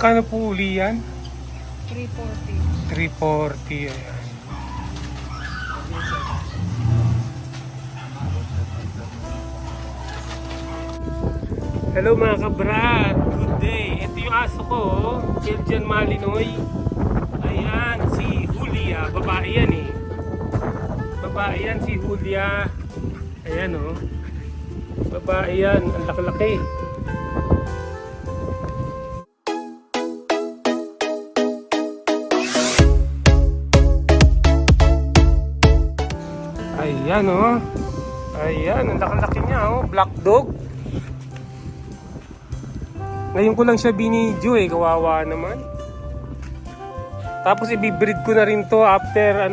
Magkano po uli yan? 340. 340. Ayan. Hello mga kabrad. Good day. Ito yung aso ko. Belgian Malinois. Ayan. Si Julia. Babae yan eh. Babae yan si Julia. Ayan oh. Babae yan. Ang laki-laki. Ayan oh. Ayan, ang laki-laki niya oh. Black dog. Ngayon ko lang siya binidyo eh. Kawawa naman. Tapos ibibreed ko na rin to after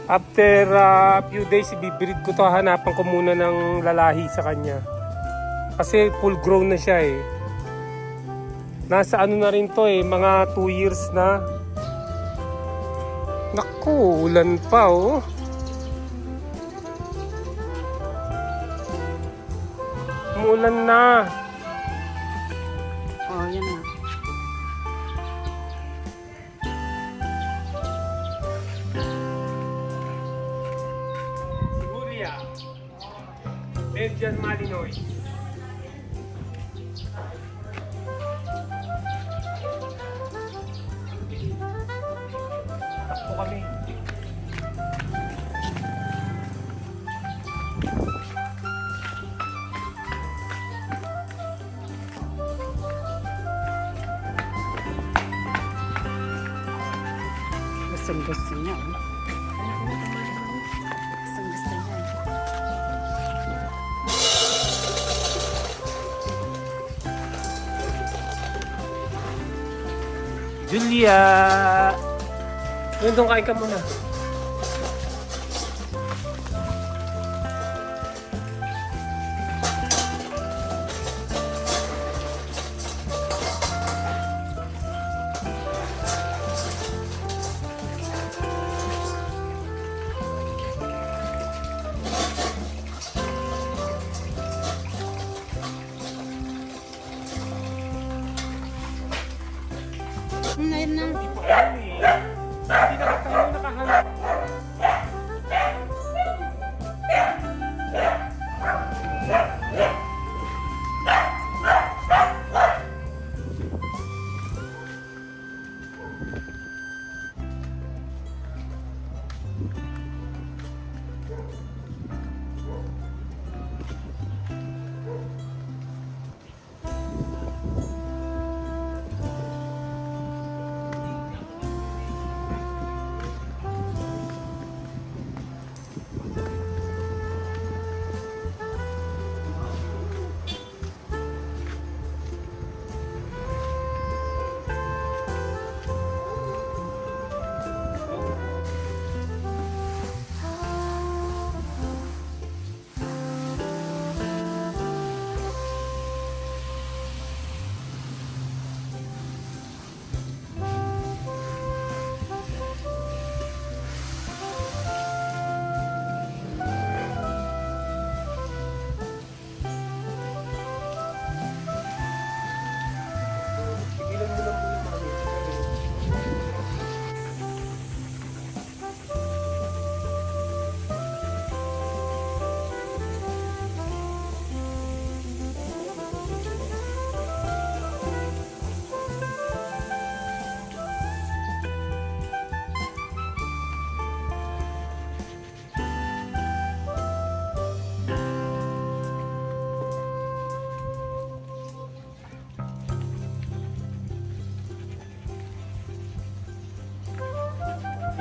after a few days ibibreed ko to. Hanapan ko muna ng lalahi sa kanya. Kasi full grown na siya eh. Nasa na rin to eh. Mga 2 years na. Naku, ulan pa oh. Umulan na. Oh, yan na. Julia. Belgian Malinois. Takbo kami. Gusto niya. Gusto niya. Julia! Doon kain ka muna. Ayun na. Hindi na tayo nakahanap.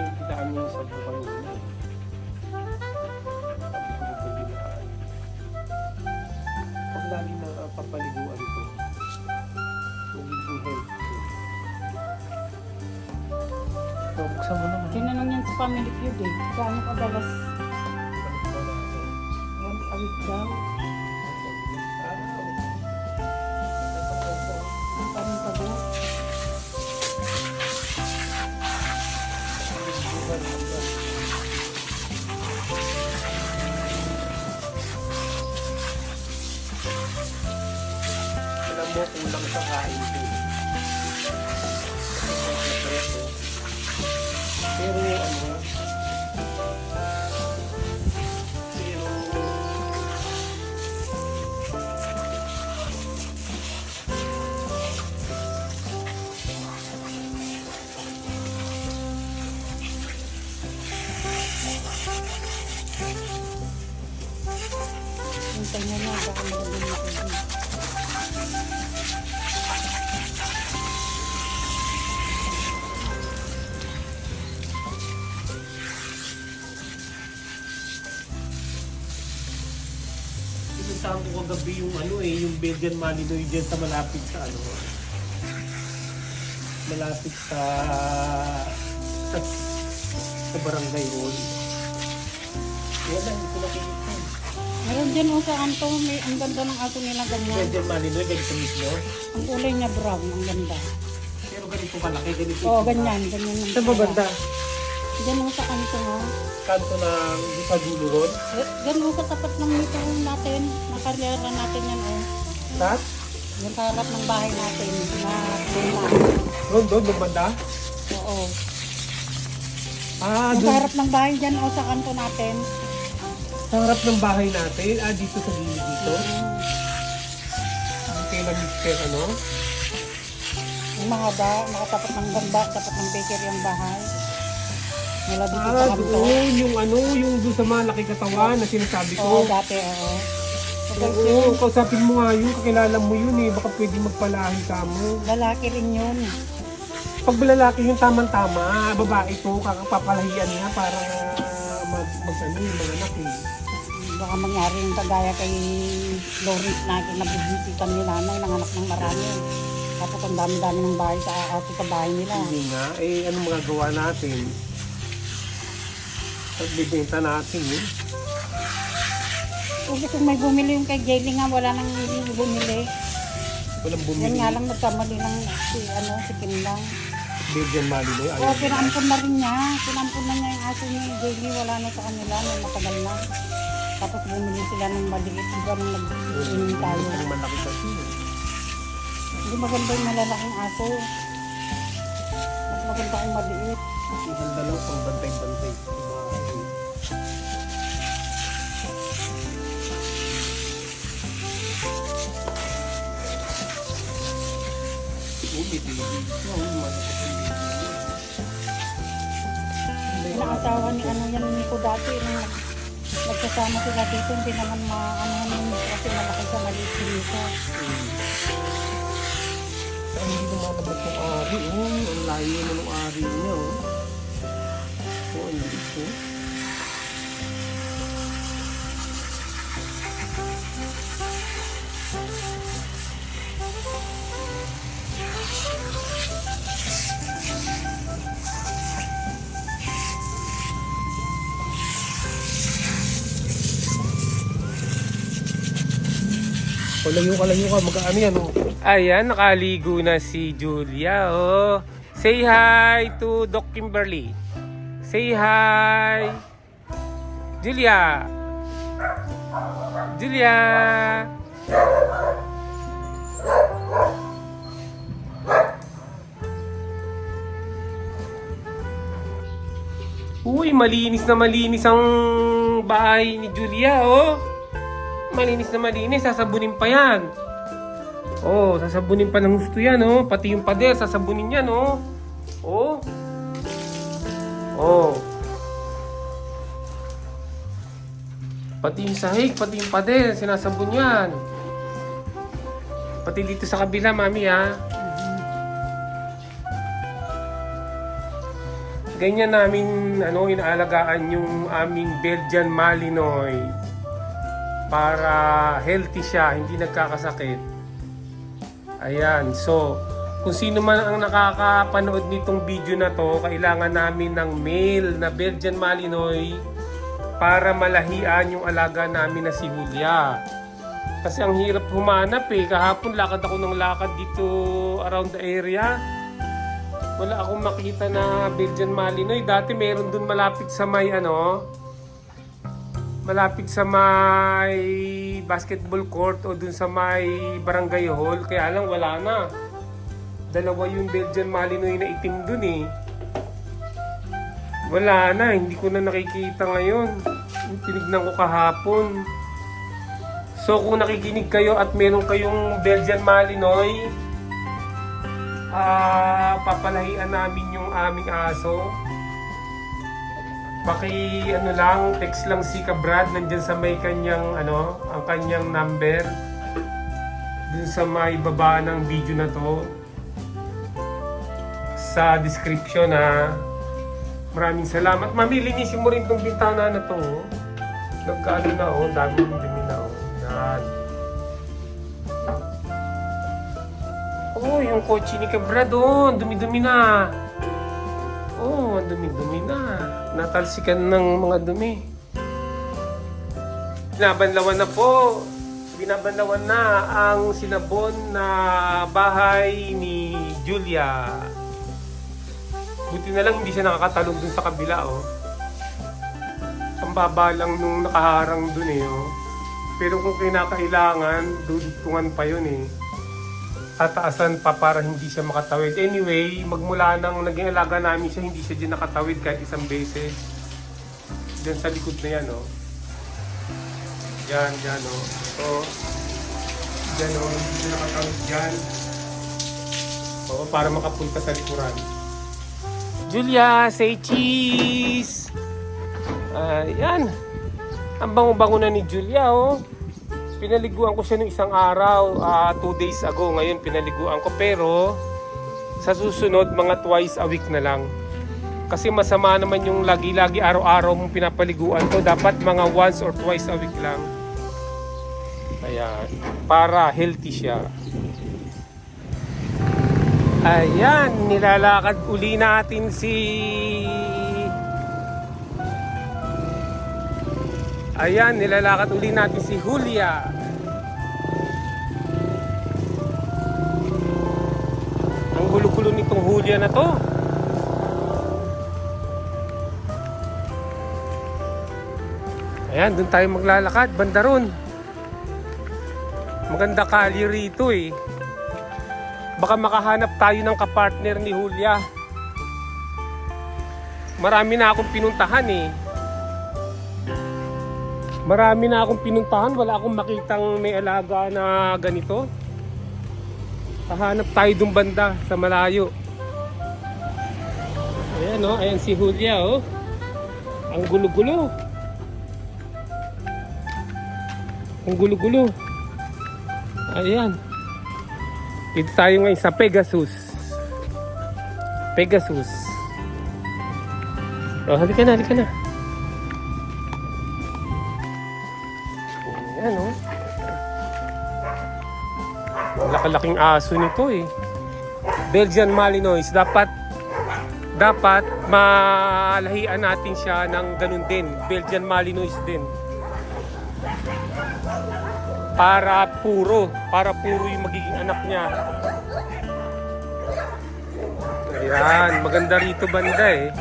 Kitaan niya sa bukal niya. Pag lagi na papaliguan ito, tubig yung health. So, buksan mo naman. Tinanong yan sa family feud eh. Gaano kadalas? Once a week daw. Ang parang tabo. Alam mo, kulang sa kain. Hintay mo na, baka magandang matubig. Pinuntahan ko kagabi yung yung Belgian Malinois dyan sa malapit sa malapit sa barangay hall. Wala, hindi ko nakikita. Meron dyan sa kanto, ang ganda ng aso nila ganyan. Belgian Malinois, ganito mismo. Ang kulay niya brown, ang ganda. Pero ganito kalaki, ganito. Oo, ganyan, ganyan. yung Saan ba kulay. banda? Dyan sa kanto ha. Kanto ng di pa dulo ron? Dyan sa tapat ng nito natin, nakaryara natin yan Saan? Yung sa harap ng bahay natin, na luma. Doon, banda? Oo. Ah, Yung sa doon. harap ng bahay dyan sa kanto natin. Sa harap ng bahay natin. Ah, dito sa gilid dito. Ang kailan mister, Yung mga ba, nakatapat ng gamba, tapat ng bakery ang bahay. Mula dito sa Ah, kanto. doon. Yung doon sa malaki katawan na sinasabi Oo, ko. dati, oo. Oo, kausapin mo nga yun. Kakilala mo yun eh. Baka pwede magpalahi ka mo. Lalaki rin yun. Pag lalaki yung tamang-tama, babae to, kakapapalahian niya para mga anak eh. Baka mangyari yung kagaya kay Lawrence na kinabibisitan ni nanay, nanganak ng marami. Tapos ang dami-dami ng bahay sa bahay nila. Hindi nga, anong magagawa natin? Pagbibenta natin eh. Kung may bumili yung kay Jelly nga, wala nang bumili. Walang Yan bumili. nga lang nagkamali ng si Kim lang. Belgian Malinois. Oo, pinampun na rin niya. Pinampun na niya yung aso ni Jelly, wala na sa kanila, may matagal na. Tapos bumili sila ng maliit, di ba nung nag-ining tayo. Ang malaki kasi. Hindi maganda yung malalaking aso. Mas maganda yung maliit. Ang dalaw pang bantay-bantay. Pinaasawa ni yan ni ko dati nung nagsasama sila dito, hindi naman maanohan yun kasi malaki sa maliit dito. Saan hindi lumalabas yung ari? Ang layo naman ng ari niya. Ang dito. Layo ka, mag-ano yan, Ayan, nakaligo na si Julia, Say hi to Doc Kimberly. Say hi. Julia. Julia. Uy, malinis na malinis ang bahay ni Julia, Malinis na malinis, sasabunin pa yan. Sasabunin pa ng gusto yan, Pati yung pader, sasabunin yan, Pati yung sahig, pati yung pader, sinasabun yan. Pati dito sa kabila, mami, Ganyan namin, inaalagaan yung aming Belgian Malinois. Para healthy siya, hindi nagkakasakit. Ayan, so kung sino man ang nakakapanood nitong video na to, kailangan namin ng male na Belgian Malinois para malahian yung alaga namin na si Julia. Kasi ang hirap humanap kahapon lakad ako ng lakad dito around the area. Wala akong makita na Belgian Malinois. Dati meron dun malapit sa may malapit sa may basketball court o dun sa may barangay hall, kaya lang wala na. Dalawa yung Belgian Malinois na itim dun Wala na, hindi ko na nakikita ngayon. Tinignan ko kahapon. So kung nakikinig kayo at meron kayong Belgian Malinois, papalahian namin yung aming aso. ano lang, text lang si Kabrad, nandyan sa may kanyang, ang kanyang number. Dun sa may baba ng video na to. Sa description ha. Maraming salamat. Mami, linisin mo rin tong bintana na to. Oh. Nagkaano na oh, dami ng dumi na oh. Yan. Oh, yung kotse ni Kabrad oh, dumi-dumi na. Oh, ang dumi-dumi na. Natalsikan ng mga dumi. Binabanlawan na po. Binabanlawan na ang sinabon na bahay ni Julia. Buti na lang hindi siya nakakatalong dun sa kabila, oh. Ang baba lang nung nakaharang dun eh, oh. Pero kung kinakailangan, dudugtungan pa yun eh. Tataasan pa para hindi siya makatawid. Anyway, magmula nang naging alaga namin siya, hindi siya din nakatawid kahit isang beses. Diyan sa likod na yan, oh. Yan, oh. So, dyan, oh. Hindi siya nakatawid dyan. Oo, para makapunta sa likuran. Julia, say cheese! Yan. Ang bango-bango na ni Julia, oh. Pinaliguan ko siya nung isang araw, 2 days ago. Ngayon, pinaliguan ko. Pero, sa susunod, mga twice a week na lang. Kasi masama naman yung lagi-lagi, araw-araw mong pinapaliguan ko. Dapat mga once or twice a week lang. Ayan. Para healthy siya. Ayan, nilalakad uli natin si... Ayan, nilalakad uli natin si Julia. Ang gulo-gulo nitong Julia na to. Ayan, dun tayo maglalakad, banda ron. Maganda kalye rito eh. Baka makahanap tayo ng kapartner ni Julia. Marami na akong pinuntahan eh. Marami na akong pinuntahan. Wala akong makitang may alaga na ganito. Hahanap tayo dun banda sa malayo. Ayan oh, ayan si Julia oh. Ang gulo-gulo. Ang gulo-gulo. Ayan. Dito tayo ngayon sa Pegasus. Pegasus. Oh, halika na, halika na. Ayan, oh. Laki-laking aso nito, eh. Belgian Malinois. Dapat malahian natin siya ng ganun din. Belgian Malinois din. Para puro yung magiging anak niya. Ayan, maganda rito banda eh.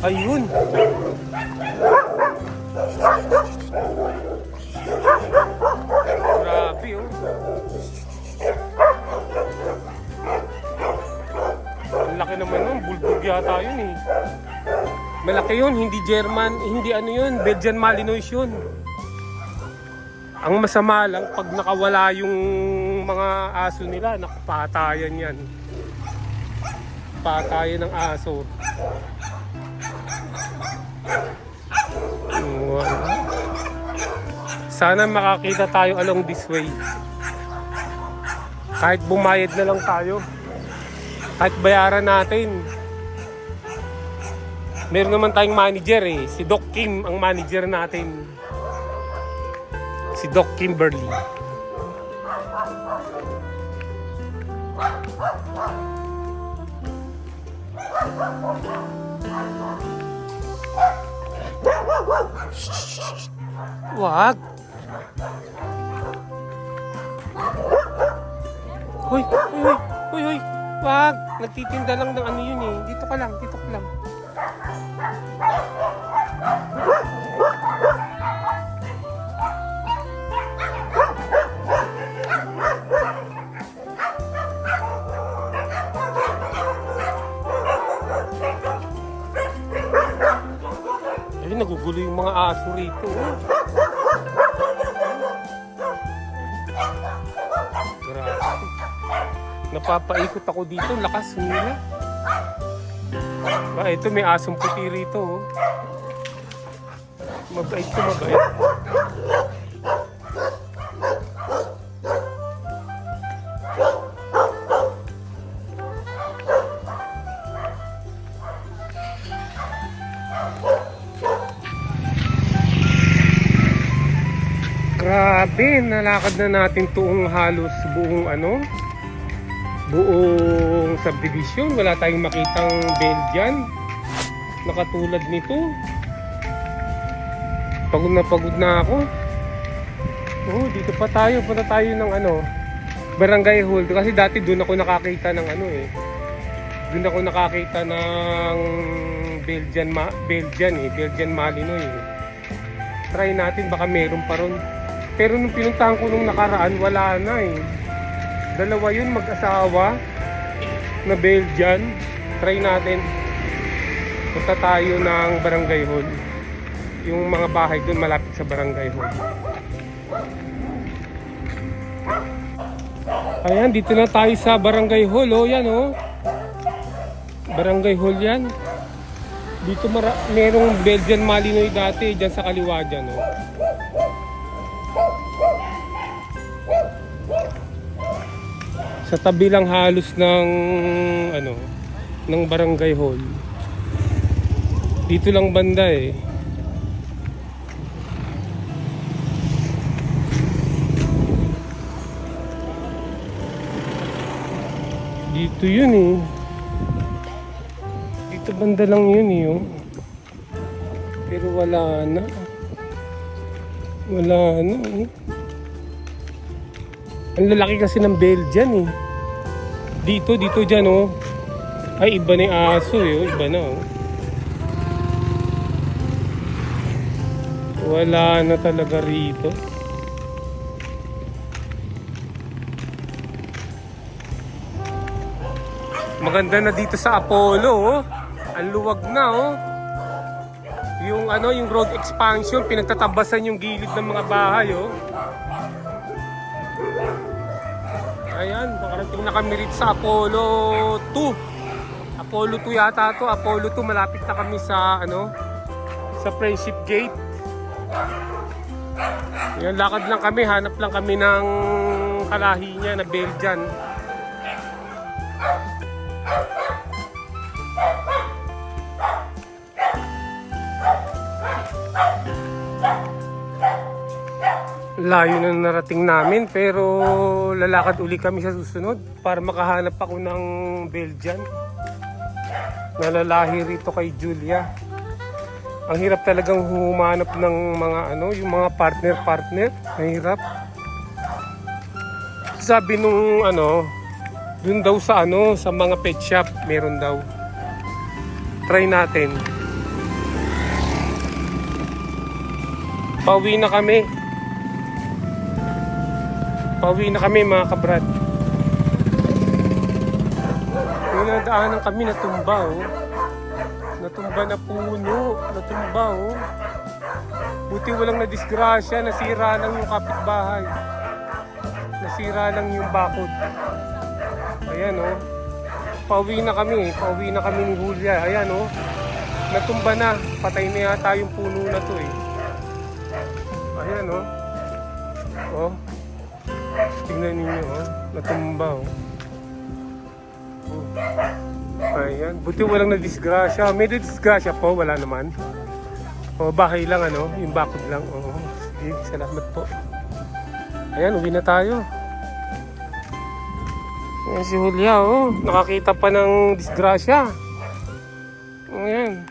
Ayun. Grabe oh. Laki naman nun, bulldog yata yun eh. Malaki yun, hindi German, hindi ano yun, Belgian Malinois yun. Ang masama lang, pag nakawala yung mga aso nila, nakapatayan yan. Patayan ng aso. Sana makakita tayo along this way. Kahit bumayad na lang tayo. Kahit bayaran natin. Meron naman tayong manager eh. Si Doc Kim ang manager natin. Si Doc Kimberly. Wag. Hoy, hoy, hoy, hoy. Wag. Nagtitinda lang ng ano yun eh. Dito ka lang, dito ka lang. Ay, nagugulo yung mga aso rito. Napapaikot ako dito, lakas nila. Ito may asong puti rito. Oh. Mabait to, mabait. Grabe, nalakad na natin tuong halos buong buong subdivision. Wala tayong makitang Belgian na katulad nito. Pagod na ako. Oh, dito pa tayo. Punta tayo ng Barangay Hall. Kasi dati doon ako nakakita ng Doon ako nakakita ng Belgian Malinois. Try natin, baka meron pa ron. Pero nung pinuntahan ko nung nakaraan, wala na eh. Dalawa yun, mag-asawa na Belgian. Try natin. Punta tayo ng Barangay Hall. Yung mga bahay doon malapit sa Barangay Hall. Ayan, dito na tayo sa Barangay Hall. Oh, yan oh. Barangay Hall yan. Dito merong Belgian Malinois dati. Dyan sa kaliwa dyan oh. Sa tabi lang halos ng ng Barangay Hall. Dito lang banda eh. Dito yun eh. Dito banda lang yun eh. Oh. Pero wala na. Wala na eh. Ang lalaki kasi ng Belgian eh. Dito dyan oh. Ay, iba na yung aso eh. Iba na oh. Wala na talaga rito. Maganda na dito sa Apollo oh. Ang luwag na oh. Yung road expansion, pinagtatabasan yung gilid ng mga bahay oh. Ayan, nakarating na kami rito sa Apollo 2. Apollo 2 yata to. Apollo 2, malapit na kami sa sa Friendship Gate. Ayan, lakad lang kami, hanap lang kami ng kalahi niya na Belgian. Layo na narating namin pero lalakad uli kami sa susunod para makahanap ako ng Belgian. Nalalahi rito kay Julia. Ang hirap talagang humanap ng mga yung mga partner. Mahirap. Sabi nung dun daw sa sa mga pet shop meron daw. Try natin. Pauwi na kami. Pauwi na kami mga kabrad. Nadaanan kami, natumba oh. Natumba na puno. Natumba oh. Buti walang nadisgrasya. Nasira lang yung kapitbahay. Nasira lang yung bakod. Ayan oh. Pauwi na kami. Pauwi na kami ni Julia. Ayan oh. Natumba na. Patay na yata yung puno na to eh. Ayan oh. Oh. Tingnan ninyo oh. Natumba oh. Ayan. Buti walang nadisgrasya. May nadisgrasya po. Wala naman. O bahay lang yung bakod lang. Oo. Sige, salamat po. Ayan, uwi na tayo. Ayan si Julia oh. Nakakita pa ng disgrasya. Ayan.